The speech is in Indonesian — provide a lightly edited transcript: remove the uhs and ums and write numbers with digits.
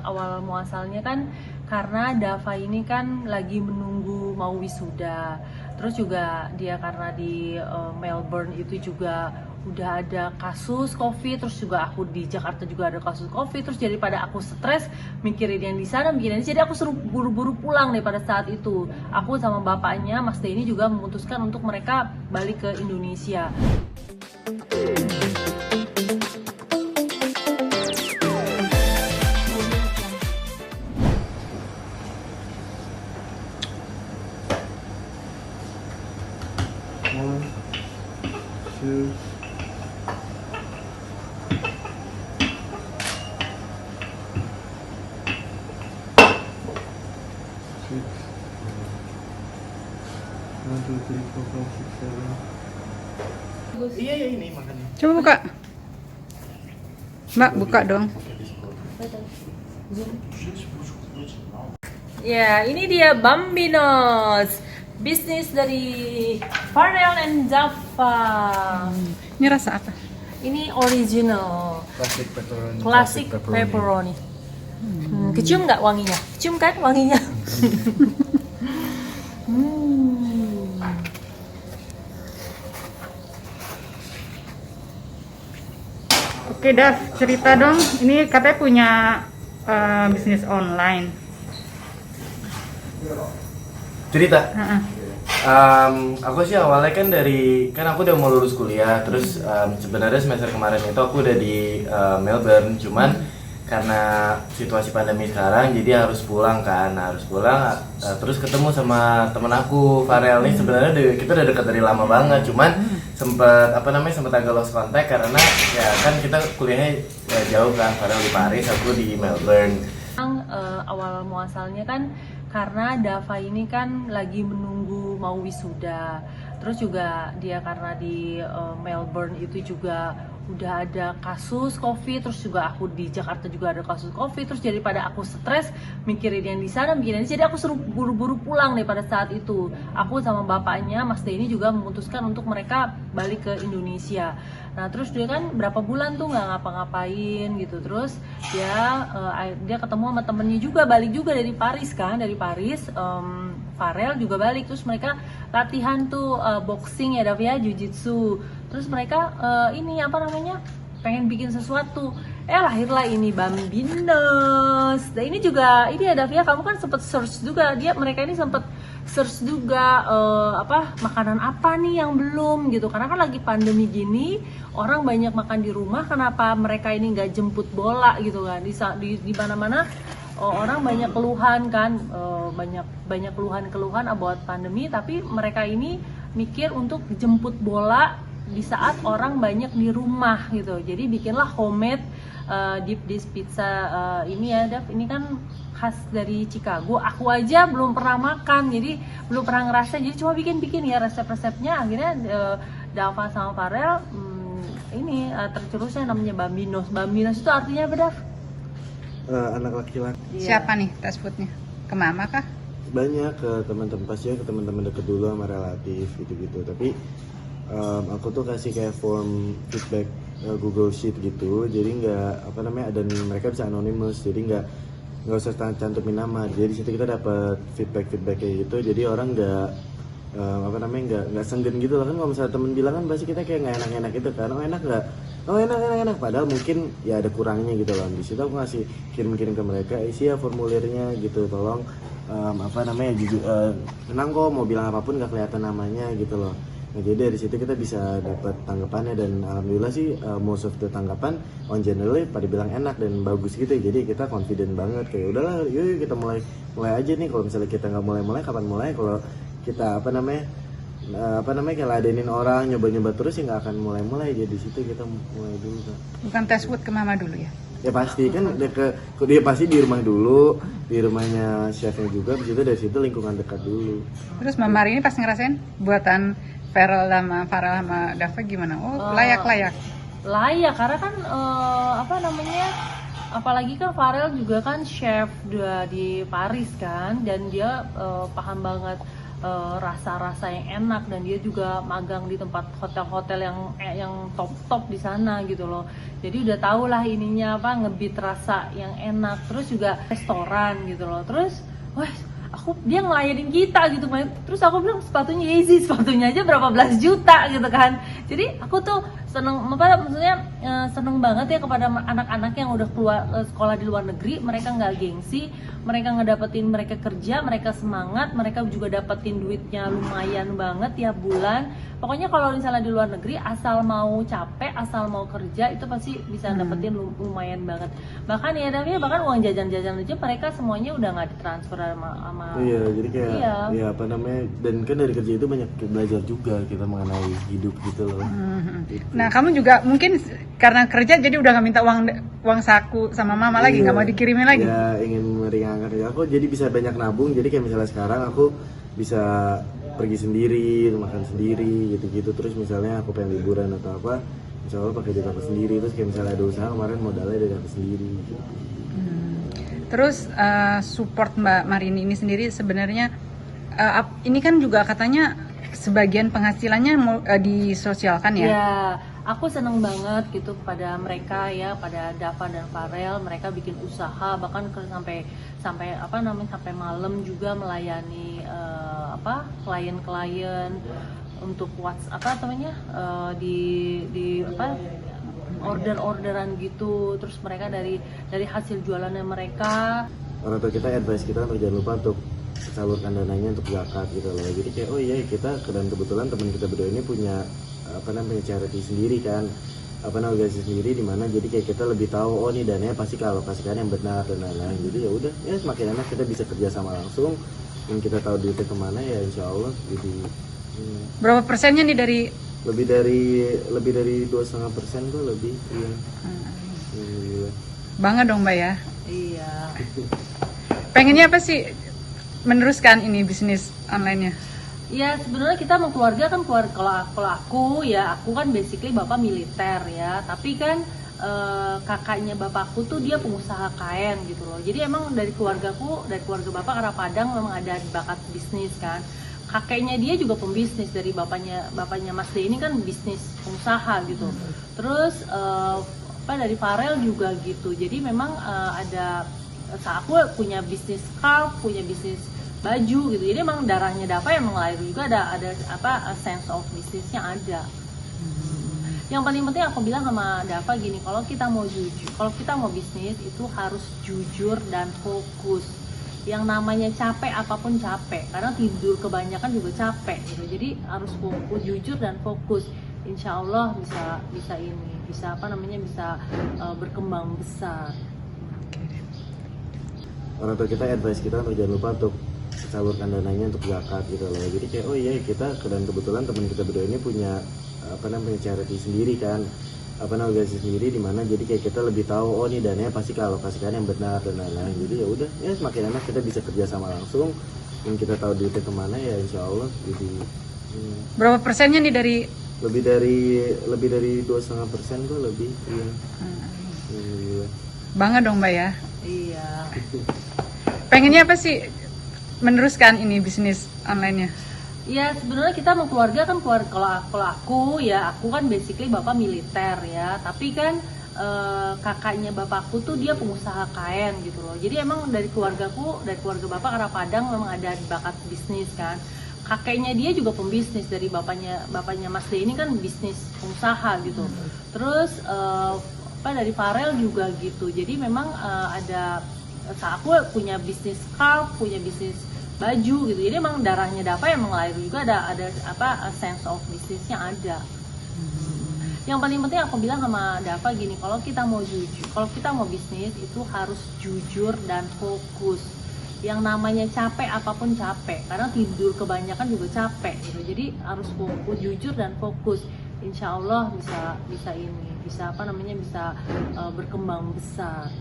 awal muasalnya kan karena Dava ini kan lagi menunggu mau wisuda. Terus juga dia karena di Melbourne itu juga udah ada kasus COVID, terus juga aku di Jakarta juga ada kasus COVID, terus daripada aku stres mikirin yang di sana, mikirin jadi aku suruh buru-buru pulang deh pada saat itu. Aku sama bapaknya Mas Denny juga memutuskan untuk mereka balik ke Indonesia. One, two, six, 1, 2, 3, 4, 5, 6, 7. Iya ini makannya. Coba buka. Mbak, buka dong. Ya, ini dia Bambinos, bisnis dari Farel and Dava. Ini rasa apa? Ini original, Classic pepperoni. classic pepperoni. Kecium nggak wanginya? Kecium kan wanginya? Oke, Dav, cerita dong. Ini katanya punya bisnis online. Cerita. Heeh. Aku sih awalnya kan aku udah mau lulus kuliah, terus sebenarnya semester kemarin itu aku udah di Melbourne, cuman karena situasi pandemi sekarang jadi harus pulang kan, terus ketemu sama temen aku Farel nih. Sebenarnya kita udah dekat dari lama banget, cuman sempet agak lost contact karena ya kan kita kuliahnya ya, jauh kan, Farel di Paris, aku di Melbourne. Awal muasalnya kan karena Dava ini kan lagi menunggu mau wisuda. Terus juga dia karena di Melbourne itu juga udah ada kasus COVID, terus juga aku di Jakarta juga ada kasus COVID, terus daripada aku stres mikirin yang di sana, mikirin jadi aku suruh buru-buru pulang deh pada saat itu. Aku sama bapaknya Mas Denny juga memutuskan untuk mereka balik ke Indonesia. Nah terus dia kan berapa bulan tuh nggak ngapa-ngapain gitu, terus dia ketemu sama temennya juga, balik juga dari Paris kan, Farel juga balik, terus mereka latihan tuh boxing ya Davia, jiu-jitsu. Terus mereka pengen bikin sesuatu. Lahirlah ini Bambinos. Nah ini juga ini ya Davia, kamu kan sempet search juga, mereka ini sempet search juga makanan apa nih yang belum gitu, karena kan lagi pandemi gini orang banyak makan di rumah, kenapa mereka ini nggak jemput bola gitu kan, di mana-mana orang banyak keluhan kan, banyak keluhan about pandemi, tapi mereka ini mikir untuk jemput bola di saat orang banyak di rumah gitu. Jadi bikinlah homemade deep dish pizza ini ya Dav, ini kan khas dari Chicago. Aku aja belum pernah makan, jadi belum pernah ngerasa, jadi cuma bikin ya resep-resepnya. Akhirnya Dava sama Farel ini tercetusnya namanya Bambinos. Bambinos itu artinya apa Dav? Anak laki-laki. Siapa nih fast foodnya? Ke mama kah? Banyak ke teman-teman, pastinya ke teman-teman deket dulu sama relatif gitu-gitu, tapi aku tuh kasih kayak form feedback Google Sheet gitu, jadi dan mereka bisa anonymous, jadi nggak usah cantumin nama, jadi di situ kita dapat feedback kayak gitu, jadi orang nggak senggen gitu lah kan. Kalau misalnya temen bilang kan pasti kita kayak nggak enak gitu kan, enak, padahal mungkin ya ada kurangnya gitu loh. Di situ aku ngasih kirim ke mereka, isi ya formulirnya gitu, tolong tenang kok, mau bilang apapun nggak kelihatan namanya gitu loh. Nah, jadi dari situ kita bisa dapat tanggapannya, dan alhamdulillah sih most of the tanggapan on generally pada bilang enak dan bagus gitu. Jadi kita confident banget, kayak udahlah yuk kita mulai aja nih. Kalau misalnya kita nggak mulai kapan mulai? Kalau kita kayak ladenin orang, nyoba terus ya nggak akan mulai. Jadi di situ kita mulai dulu kan. Bukan fast food ke mama dulu ya? Ya pasti kan dia pasti di rumah dulu, di rumahnya chefnya juga, begitu dari situ lingkungan dekat dulu. Terus mama hari ini pas ngerasain buatan Farel sama Dava gimana? Layak. Layak karena kan apalagi kan Farel juga kan chef di Paris kan, dan dia paham banget rasa-rasa yang enak, dan dia juga magang di tempat hotel-hotel yang top-top di sana gitu loh. Jadi udah tau lah ininya apa, ngebit rasa yang enak. Terus juga restoran gitu loh. Terus wah, dia ngelayanin kita gitu. Terus aku bilang sepatunya Yeezy, sepatunya aja berapa belas juta gitu kan. Jadi aku tuh seneng banget ya kepada anak-anak yang udah keluar sekolah di luar negeri. Mereka nggak gengsi, mereka ngedapetin, mereka kerja, mereka semangat, mereka juga dapetin duitnya lumayan banget tiap bulan. Pokoknya kalau misalnya di luar negeri, asal mau capek, asal mau kerja, itu pasti bisa dapetin lumayan banget. Bahkan ya, bahkan uang jajan-jajan aja mereka semuanya udah nggak ditransfer sama Iya, jadi kayak ya apa namanya, dan kan dari kerja itu banyak belajar juga kita mengenai hidup gitu loh. Gitu. Nah, kamu juga mungkin karena kerja jadi udah nggak minta uang saku sama mama lagi, nggak mau dikirimin lagi? Ya, ingin meringankan kerja aku, jadi bisa banyak nabung. Jadi kayak misalnya sekarang aku bisa pergi sendiri, makan sendiri gitu-gitu. Terus misalnya aku pengen liburan atau apa, misalnya pakai duit aku sendiri. Terus kayak misalnya ada usaha kemarin, modalnya dari aku sendiri gitu. Terus support Mbak Marini ini sendiri sebenarnya ini kan juga katanya sebagian penghasilannya disosialkan ya? Ya, aku seneng banget gitu pada mereka ya, pada Dava dan Farel. Mereka bikin usaha bahkan sampai malam juga melayani klien-klien untuk orderan gitu. Terus mereka dari hasil jualannya mereka, Orang tua kita advice kita untuk jangan lupa untuk salurkan dananya untuk zakat gitu loh. Jadi kayak oh iya kita, dan kebetulan teman kita berdua ini punya charity sendiri kan, organisasi sendiri di mana jadi kayak kita lebih tahu oh nih dananya pasti alokasikan yang benar dan lain-lain. Jadi ya udah, ya semakin enak kita bisa kerja sama langsung, dan kita tahu duitnya kemana ya insya Allah. Jadi Berapa persennya nih dari? lebih dari 2,5% tuh lebih. Iya. Iya. Bangga dong Mbak ya. iya. Pengennya apa sih meneruskan ini bisnis online-nya? Ya sebenarnya kita mau keluarga kan kalau aku kan basically bapak militer ya, tapi kan kakaknya bapakku tuh dia pengusaha kain gitu loh. Jadi emang dari keluarga bapak karena Padang memang ada bakat bisnis kan. Kakeknya dia juga pembisnis, dari bapaknya Mas D ini kan bisnis pengusaha gitu. Terus dari Farel juga gitu. Jadi memang aku punya bisnis scarf, punya bisnis baju gitu. Jadi emang darahnya Dava yang mengalir juga, ada sense of bisnisnya ada. Yang paling penting aku bilang sama Dava gini, kalau kita mau bisnis itu harus jujur dan fokus. Yang namanya capek apapun capek, karena tidur kebanyakan juga capek gitu. Jadi harus fokus, jujur dan fokus. Insya Allah bisa berkembang besar. Orang tua kita advice kita untuk jangan lupa untuk salurkan dananya untuk zakat gitu loh. Jadi kayak oh iya kita, dan kebetulan teman kita berdua ini punya charity sendiri kan, organisasi sendiri di mana jadi kayak kita lebih tahu oh nih dananya pasti alokasikan yang benar dan lain-lain. Jadi ya udah, ya semakin enak kita bisa kerja sama langsung, dan kita tahu duitnya kemana ya insya Allah. Jadi Berapa persennya nih dari? lebih dari 2,5% tuh lebih. Iya. Iya. Bangga dong Mbak ya. Iya. Pengennya apa sih meneruskan ini bisnis online-nya? Ya sebenarnya kita mau keluarga kan kalau aku kan basically bapak militer ya, tapi kan kakaknya bapakku tuh dia pengusaha kain gitu loh. Jadi emang dari keluarga bapak karena Padang memang ada bakat bisnis kan. Kakeknya dia juga pembisnis, dari bapaknya Mas D ini kan bisnis pengusaha gitu. Terus dari Farel juga gitu. Jadi memang aku punya bisnis scarf, punya bisnis baju gitu. Jadi emang darahnya Dava yang mengalir juga, ada sense of bisnisnya ada. Yang paling penting aku bilang sama Dava gini, kalau kita mau bisnis itu harus jujur dan fokus. Yang namanya capek apapun capek, karena tidur kebanyakan juga capek gitu. Jadi harus fokus, jujur dan fokus. Insya Allah bisa berkembang besar.